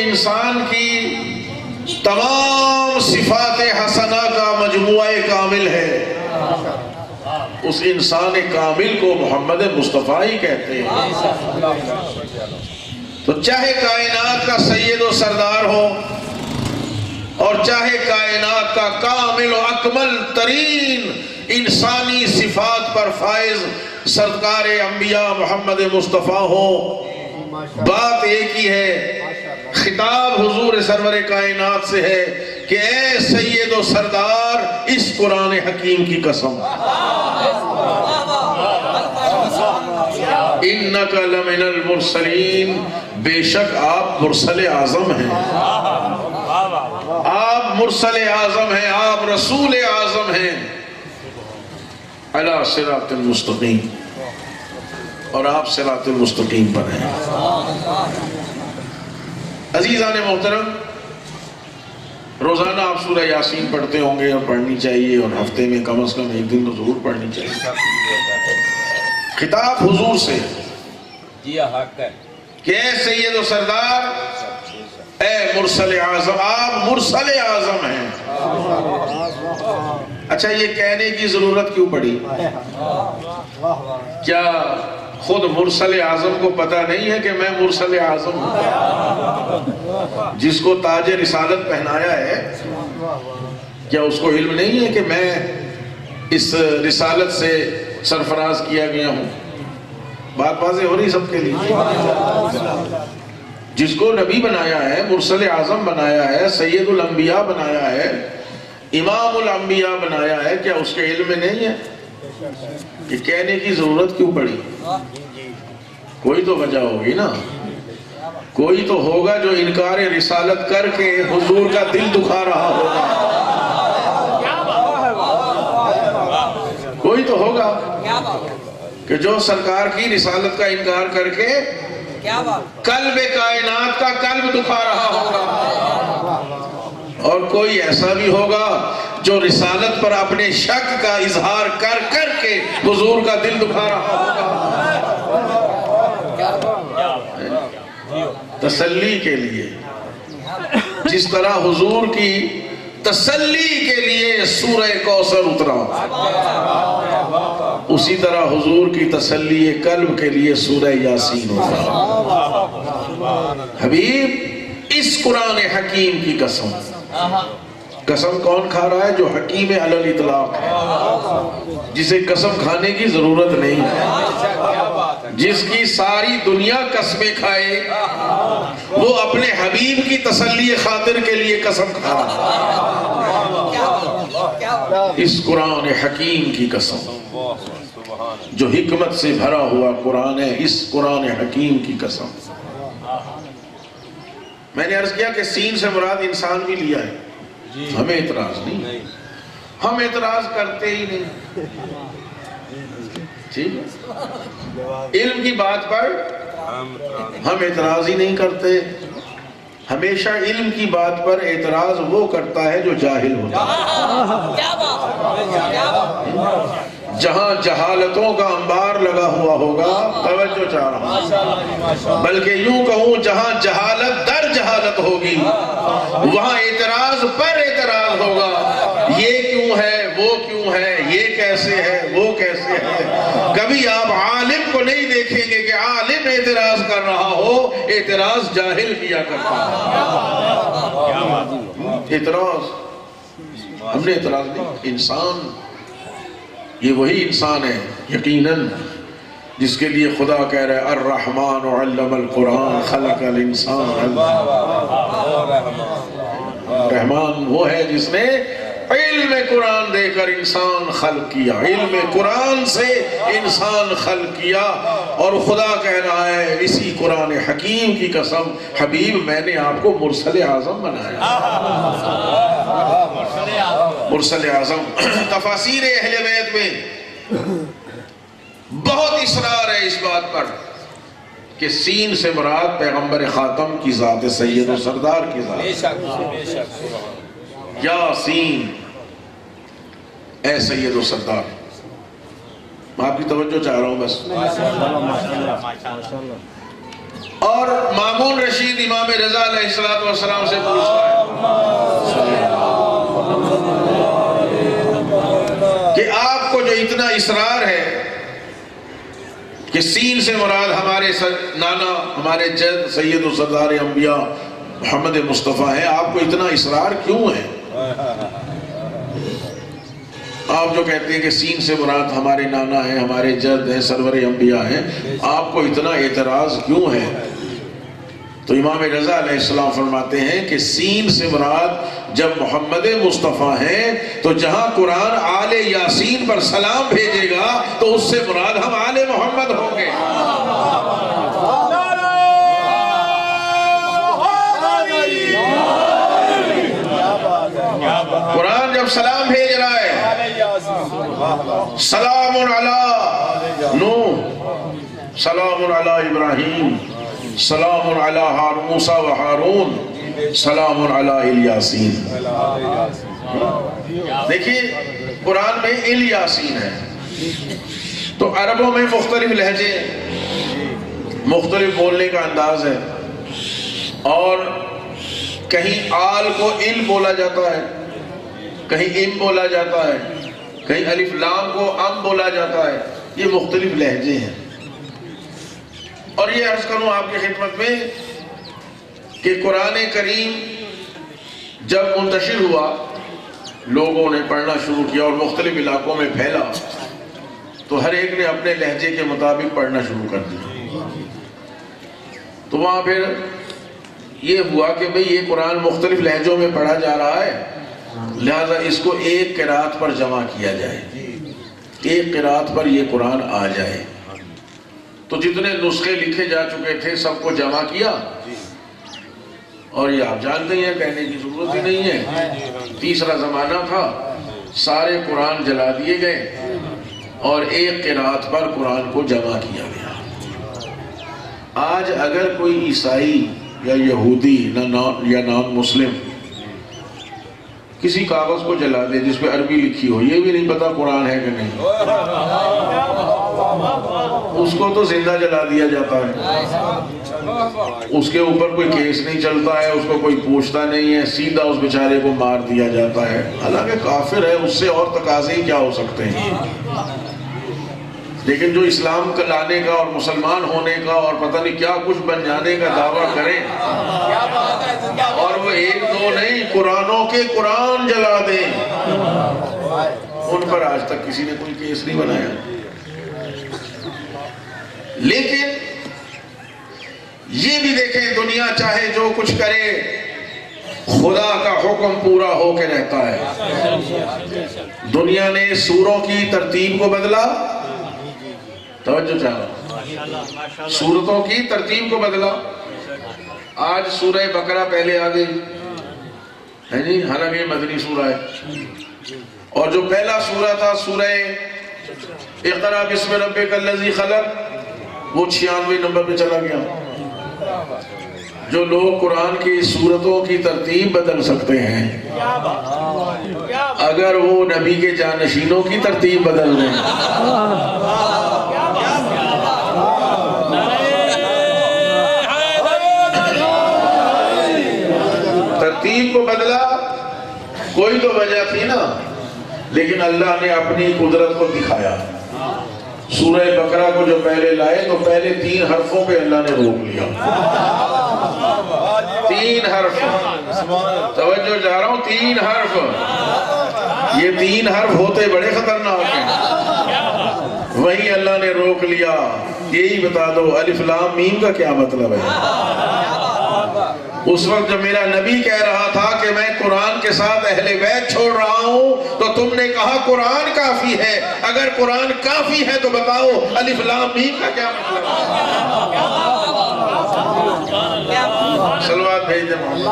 انسان کی تمام صفات حسنہ کا مجموعہ کامل ہے، اس انسان کامل کو محمد مصطفیٰ ہی کہتے ہیں۔ تو چاہے کائنات کا سید و سردار ہو اور چاہے کائنات کا کامل و اکمل ترین انسانی صفات پر فائز سرکار انبیاء محمد مصطفیٰ ہو، بات ایک ہی ہے، خطاب حضور سرور کائنات سے ہے کہ اے سید و سردار، اس قرآن حکیم کی قسم، انک لمن المرسلین، بے شک آپ مرسل اعظم ہیں، آپ مرسل اعظم ہیں، آپ رسول اعظم ہیں، علی صراط المستقیم، اور آپ صراط المستقیم پر ہیں۔ عزیزان محترم، روزانہ آپ سورہ یاسین پڑھتے ہوں گے اور پڑھنی چاہیے، اور ہفتے میں کم از کم ایک دن تو ضرور پڑھنی چاہیے۔ خطاب حضور سے کہ اے سید و سردار، اے مرسل اعظم، آپ مرسل اعظم ہیں۔ اچھا، یہ کہنے کی ضرورت کیوں پڑی؟ کیا خود مرسل اعظم کو پتہ نہیں ہے کہ میں مرسل اعظم ہوں؟ جس کو تاج رسالت پہنایا ہے، کیا اس کو علم نہیں ہے کہ میں اس رسالت سے سرفراز کیا گیا ہوں؟ بات واضح ہو رہی سب کے لیے؟ جس کو نبی بنایا ہے، مرسل اعظم بنایا ہے، سید الانبیاء بنایا ہے، امام الانبیاء بنایا ہے، کیا اس کے علم میں نہیں ہے؟ کہ کہنے کی ضرورت کیوں پڑی؟ کوئی تو وجہ ہوگی نا، کوئی تو ہوگا جو انکار رسالت کر کے حضور کا دل دکھا رہا ہوگا، کوئی تو ہوگا کہ جو سرکار کی رسالت کا انکار کر کے قلب کائنات کا قلب دکھا رہا ہوگا، اور کوئی ایسا بھی ہوگا جو رسالت پر اپنے شک کا اظہار کر کر کے حضور کا دل دکھا رہا ہوگا۔ تسلی کے لیے، جس طرح حضور کی تسلی کے لیے سورہ کوثر اترا، اسی طرح حضور کی تسلی قلب کے لیے سورہ یاسین اترا۔ حبیب، اس قرآن حکیم کی قسم، قسم کون کھا رہا ہے؟ جو حکیم علی الاطلاق ہے، جسے قسم کھانے کی ضرورت نہیں ہے، جس کی ساری دنیا قسمیں کھائے، وہ اپنے حبیب کی تسلی خاطر کے لیے قسم کھا رہا ہے۔ اس قرآن حکیم کی قسم، جو حکمت سے بھرا ہوا قرآن ہے، اس قرآن حکیم کی قسم۔ میں نے عرض کیا کہ سین سے مراد انسان بھی لیا ہے، ہمیں اعتراض نہیں، ہم اعتراض کرتے ہی نہیں، ٹھیک؟ علم کی بات پر ہم اعتراض ہی نہیں کرتے۔ ہمیشہ علم کی بات پر اعتراض وہ کرتا ہے جو جاہل ہوتا ہے۔ جہاں جہالتوں کا انبار لگا ہوا ہوگا، توجہ چاہ رہا ہوں، بلکہ یوں کہوں جہاں جہالت در جہالت ہوگی، وہاں اعتراض پر اعتراض ہوگا۔ یہ کیوں ہے، وہ کیوں ہے، یہ کیسے ہے، وہ کیسے ہے۔ کبھی آپ عالم کو نہیں دیکھیں گے کہ عالم اعتراض کر رہا ہو، اعتراض جاہل کیا کرتا ہے۔ اعتراض، ہم نے اعتراض نہیں، انسان، یہ وہی انسان ہے یقیناً جس کے لیے خدا کہہ رہے ہیں الرحمن علم القرآن خلق الانسان۔ رحمان وہ ہے جس نے علم قرآن دے کر انسان خلق کیا، علم قرآن سے انسان خلق کیا، اور خدا کہہ رہا ہے اسی قرآن حکیم کی قسم، حبیب میں نے آپ کو مرسل اعظم بنایا۔ مرسل اعظم، تفاسیر اہل بیت میں بہت اصرار ہے اس بات پر کہ سین سے مراد پیغمبر خاتم کی ذات، سید و سردار کی ذات۔ یا سین، اے سید و سردار، میں آپ کی توجہ چاہ رہا ہوں بس۔ اور مامون رشید امام رضا علیہ السلام سے پوچھتا ہے کہ آپ کو جو اتنا اصرار ہے کہ سین سے مراد ہمارے نانا ہمارے جد سید و سردار انبیاء محمد مصطفیٰ ہیں، آپ کو اتنا اصرار کیوں ہے؟ آپ جو کہتے ہیں کہ سین سے مراد ہمارے نانا ہیں، ہمارے جد ہیں، سرور انبیاء ہیں، آپ کو اتنا اعتراض کیوں ہے؟ تو امام رضا علیہ السلام فرماتے ہیں کہ سین سے مراد جب محمد مصطفیٰ ہیں تو جہاں قرآن آل یاسین پر سلام بھیجے گا تو اس سے مراد ہم آل محمد ہوں گے۔ قرآن جب سلام بھیج رہا ہے، سلام علی نوح، سلام علی ابراہیم، سلام علی موسیٰ و ہارون، سلام علی الیاسین۔ دیکھیے قرآن میں الیاسین ہے، تو عربوں میں مختلف لہجے، مختلف بولنے کا انداز ہے، اور کہیں آل کو ال بولا جاتا ہے، کہیں ام بولا جاتا ہے، کہیں الف لام کو ام بولا جاتا ہے، یہ مختلف لہجے ہیں۔ اور یہ عرض کروں آپ کی خدمت میں کہ قرآن کریم جب منتشر ہوا، لوگوں نے پڑھنا شروع کیا اور مختلف علاقوں میں پھیلا، تو ہر ایک نے اپنے لہجے کے مطابق پڑھنا شروع کر دیا۔ تو وہاں پھر یہ ہوا کہ بھئی یہ قرآن مختلف لہجوں میں پڑھا جا رہا ہے، لہذا اس کو ایک قرات پر جمع کیا جائے، ایک قرات پر یہ قرآن آ جائے۔ تو جتنے نسخے لکھے جا چکے تھے سب کو جمع کیا، اور یہ آپ جانتے ہیں کہنے کی ضرورت ہی نہیں ہے، تیسرا زمانہ تھا، سارے قرآن جلا دیے گئے اور ایک قرات پر قرآن کو جمع کیا گیا۔ آج اگر کوئی عیسائی یا یہودی یا نان مسلم کسی کاغذ کو جلا دے جس پہ عربی لکھی ہو، یہ بھی نہیں پتا قرآن ہے کہ نہیں، اس کو تو زندہ جلا دیا جاتا ہے، اس کے اوپر کوئی کیس نہیں چلتا ہے، اس کو کوئی پوچھتا نہیں ہے، سیدھا اس بیچارے کو مار دیا جاتا ہے، حالانکہ کافر ہے، اس سے اور تقاضے ہی کیا ہو سکتے ہیں۔ لیکن جو اسلام کا لانے کا اور مسلمان ہونے کا اور پتہ نہیں کیا کچھ بن جانے کا دعویٰ کریں، اور وہ ایک دو نہیں قرآنوں کے قرآن جلا دیں، ان پر آج تک کسی نے کوئی کیس نہیں بنایا۔ لیکن یہ بھی دیکھیں، دنیا چاہے جو کچھ کرے، خدا کا حکم پورا ہو کے رہتا ہے۔ دنیا نے سوروں کی ترتیب کو بدلا، توجہ چاہو، سورتوں کی ترتیب کو بدلا۔ آج سورہ بقرہ پہلے آ گئی ہے جی، حالانکہ یہ مدنی سورہ ہے، اور جو پہلا سورہ تھا سورہ اقرا بسم ربک الذی خلق، وہ 96 نمبر پہ چلا گیا۔ جو لوگ قرآن کی سورتوں کی ترتیب بدل سکتے ہیں، اگر وہ نبی کے جانشینوں کی ترتیب بدل دیں، ترتیب کو بدلا، کوئی تو وجہ تھی نا، لیکن اللہ نے اپنی قدرت کو دکھایا۔ سورہ بقرہ کو جو پہلے لائے تو پہلے 3 حرفوں پہ اللہ نے روک لیا، 3 حرف، توجہ جا رہا ہوں، 3 حرف، یہ 3 حرف ہوتے بڑے خطرناک ہیں، وہی اللہ نے روک لیا۔ یہی بتا دو الف لام میم کا کیا مطلب ہے؟ اس وقت جب میرا نبی کہہ رہا تھا کہ میں قرآن کے ساتھ اہل بیت چھوڑ رہا ہوں، تو تم نے کہا قرآن کافی ہے، اگر قرآن کافی ہے تو بتاؤ الف لام میم کا کیا مطلب ہے؟ صلوات بھیج دیں محمد۔